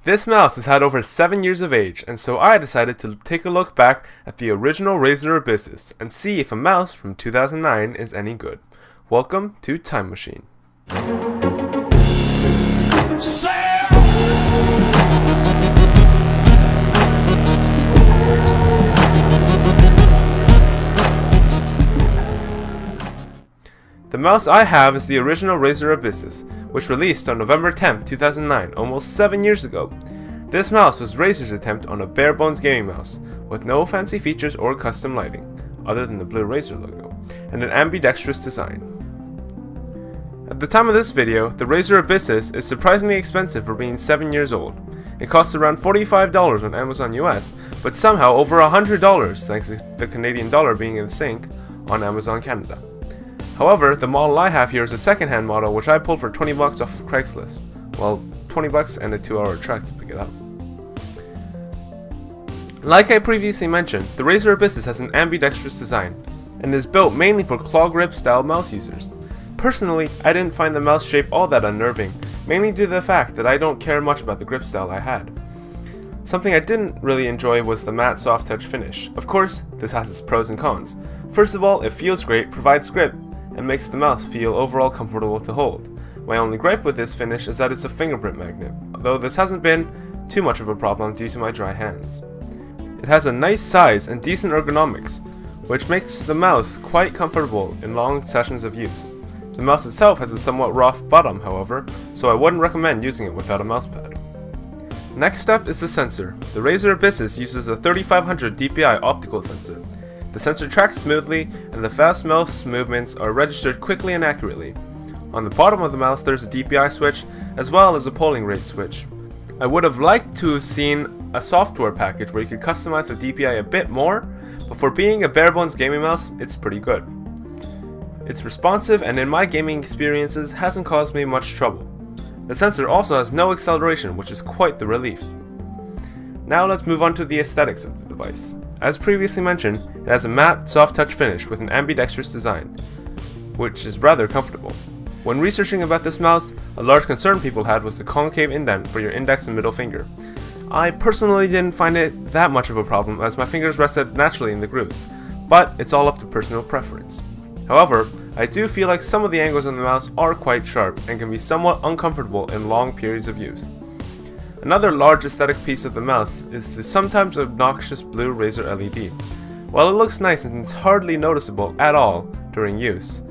This mouse has had over 7 years of age, and so I decided to take a look back at the original Razer Abyssus and see if a mouse from 2009 is any good. Welcome to Time Machine. The mouse I have is the original Razer Abyssus, which released on November 10, 2009, almost 7 years ago. This mouse was Razer's attempt on a bare-bones gaming mouse, with no fancy features or custom lighting, other than the blue Razer logo, and an ambidextrous design. At the time of this video, the Razer Abyssus is surprisingly expensive for being 7 years old. It costs around $45 on Amazon US, but somehow over $100 thanks to the Canadian dollar being in sync on Amazon Canada. However, the model I have here is a second-hand model which I pulled for $20 off of Craigslist. Well, $20 and a 2-hour trek to pick it up. Like I previously mentioned, the Razer Abyssus has an ambidextrous design, and is built mainly for claw grip style mouse users. Personally, I didn't find the mouse shape all that unnerving, mainly due to the fact that I don't care much about the grip style I had. Something I didn't really enjoy was the matte soft touch finish. Of course, this has its pros and cons. First of all, it feels great, provides grip, and makes the mouse feel overall comfortable to hold. My only gripe with this finish is that it's a fingerprint magnet, though this hasn't been too much of a problem due to my dry hands. It has a nice size and decent ergonomics, which makes the mouse quite comfortable in long sessions of use. The mouse itself has a somewhat rough bottom, however, so I wouldn't recommend using it without a mousepad. Next up is the sensor. The Razer Abyssus uses a 3500 dpi optical sensor. The sensor tracks smoothly, and the fast mouse movements are registered quickly and accurately. On the bottom of the mouse there's a DPI switch, as well as a polling rate switch. I would have liked to have seen a software package where you could customize the DPI a bit more, but for being a bare-bones gaming mouse, it's pretty good. It's responsive, and in my gaming experiences hasn't caused me much trouble. The sensor also has no acceleration, which is quite the relief. Now let's move on to the aesthetics of the device. As previously mentioned, it has a matte, soft touch finish with an ambidextrous design, which is rather comfortable. When researching about this mouse, a large concern people had was the concave indent for your index and middle finger. I personally didn't find it that much of a problem as my fingers rested naturally in the grooves, but it's all up to personal preference. However, I do feel like some of the angles on the mouse are quite sharp and can be somewhat uncomfortable in long periods of use. Another large aesthetic piece of the mouse is the sometimes obnoxious blue Razer LED. While it looks nice and it's hardly noticeable at all during use,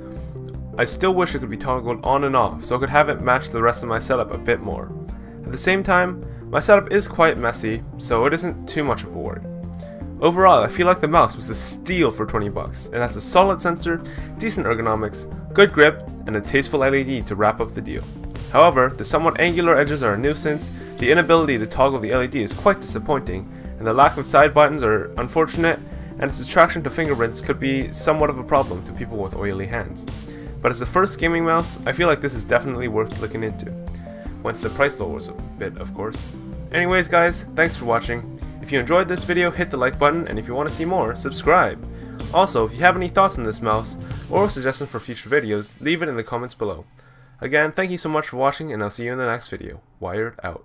I still wish it could be toggled on and off so I could have it match the rest of my setup a bit more. At the same time, my setup is quite messy, so it isn't too much of a worry. Overall, I feel like the mouse was a steal for $20. It has a solid sensor, decent ergonomics, good grip, and a tasteful LED to wrap up the deal. However, the somewhat angular edges are a nuisance, the inability to toggle the LED is quite disappointing, and the lack of side buttons are unfortunate, and its attraction to fingerprints could be somewhat of a problem to people with oily hands. But as a first gaming mouse, I feel like this is definitely worth looking into. Once the price lowers a bit, of course. Anyways guys, thanks for watching. If you enjoyed this video, hit the like button, and if you want to see more, subscribe. Also, if you have any thoughts on this mouse, or suggestions for future videos, leave it in the comments below. Again, thank you so much for watching, and I'll see you in the next video. Wired out.